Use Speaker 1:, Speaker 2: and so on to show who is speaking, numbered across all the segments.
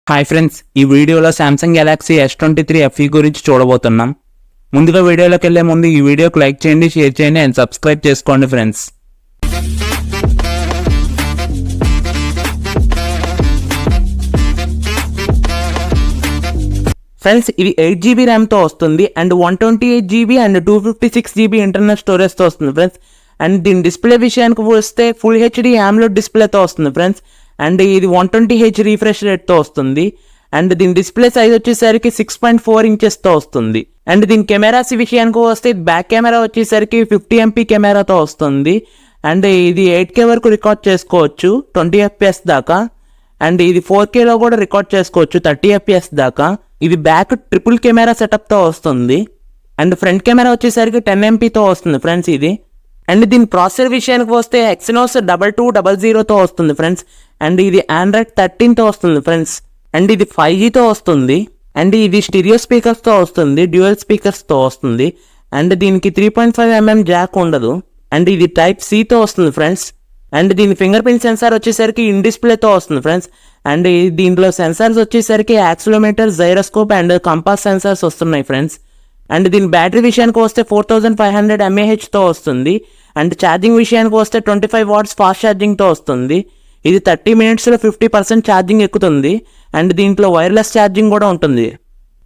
Speaker 1: Hi friends, ఈ వీడియోలో Samsung Galaxy S23 FE గురించి చూడబోతున్నాం. ముందుగా వీడియోలోకి వెళ్ళే ముందు ఈ వీడియోకి లైక్ చేయండి, షేర్ చేయండి అండ్ సబ్స్క్రైబ్ చేసుకోండి ఫ్రెండ్స్. ఫ్రెండ్స్, ఇది 8GB ర్యామ్తో వస్తుంది and 128GB and 256GB internal స్టోరేజ్తో వస్తుంది ఫ్రెండ్స్. అండ్ దీని డిస్ప్లే విషయానికి వస్తే ఫుల్ హెచ్డి AMOLED డిస్ప్లేతో వస్తుంది ఫ్రెండ్స్. అండ్ ఇది 120Hz రీఫ్రెష్ రేట్తో వస్తుంది. అండ్ దీని డిస్ప్లే సైజ్ వచ్చేసరికి 6.4 ఇంచెస్తో వస్తుంది. అండ్ దీని కెమెరాస్ విషయానికి వస్తే బ్యాక్ కెమెరా వచ్చేసరికి 50MP కెమెరాతో వస్తుంది. అండ్ ఇది 8K వరకు రికార్డ్ చేసుకోవచ్చు 20 FPS దాకా. అండ్ ఇది 4Kలో కూడా రికార్డ్ చేసుకోవచ్చు 30 FPS దాకా. ఇది బ్యాక్ ట్రిపుల్ కెమెరా సెటప్తో వస్తుంది. అండ్ ఫ్రంట్ కెమెరా వచ్చేసరికి 10MP వస్తుంది ఫ్రెండ్స్ ఇది. అండ్ దీని ప్రాసెసర్ విషయానికి వస్తే Exynos 2200తో వస్తుంది ఫ్రెండ్స్. అండ్ ఇది Android 13తో వస్తుంది ఫ్రెండ్స్. అండ్ ఇది 5Gతో వస్తుంది. అండ్ ఇది స్టీరియో స్పీకర్స్తో వస్తుంది, డ్యూయల్ స్పీకర్స్తో వస్తుంది. అండ్ దీనికి 3.5mm జాక్ ఉండదు. అండ్ ఇది Type Cతో వస్తుంది ఫ్రెండ్స్. అండ్ దీని ఫింగర్ ప్రింట్ సెన్సార్ వచ్చేసరికి ఇన్ డిస్ప్లేతో వస్తుంది ఫ్రెండ్స్. అండ్ దీంట్లో సెన్సార్స్ వచ్చేసరికి accelerometer, gyroscope and compass sensors వస్తున్నాయి ఫ్రెండ్స్. అండ్ దీని బ్యాటరీ విషయానికి వస్తే 4500 mAhతో వస్తుంది. అండ్ ఛార్జింగ్ విషయానికి వస్తే 25 watts ఫాస్ట్ ఛార్జింగ్తో వస్తుంది. ఇది 30 minutesలో 50% ఛార్జింగ్ ఎక్కుతుంది. అండ్ దీంట్లో వైర్లెస్ ఛార్జింగ్ కూడా ఉంటుంది.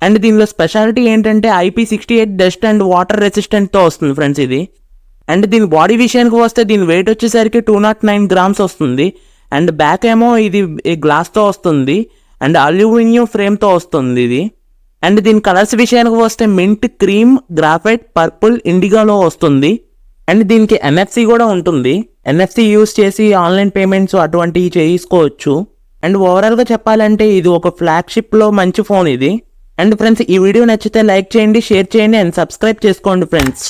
Speaker 1: అండ్ దీనిలో స్పెషాలిటీ ఏంటంటే IP68 డస్ట్ అండ్ వాటర్ రెసిస్టెంట్తో వస్తుంది ఫ్రెండ్స్ ఇది. అండ్ దీని బాడీ విషయానికి వస్తే దీని వెయిట్ వచ్చేసరికి 209 grams వస్తుంది. అండ్ బ్యాక్ ఏమో ఇది గ్లాస్తో వస్తుంది అండ్ అల్యూమినియం ఫ్రేమ్తో వస్తుంది ఇది. అండ్ దీని కలర్స్ విషయానికి వస్తే మింట్, క్రీమ్, గ్రాఫైట్, పర్పుల్, ఇండిగోలో వస్తుంది. అండ్ దీనికి NFC కూడా ఉంటుంది. NFC యూస్ చేసి ఆన్లైన్ పేమెంట్స్ అటువంటివి చేసుకోవచ్చు. అండ్ ఓవరాల్గా చెప్పాలంటే ఇది ఒక ఫ్లాగ్షిప్లో మంచి ఫోన్ ఇది. అండ్ ఫ్రెండ్స్, ఈ వీడియో నచ్చితే లైక్ చేయండి, షేర్ చేయండి అండ్ సబ్స్క్రైబ్ చేసుకోండి ఫ్రెండ్స్.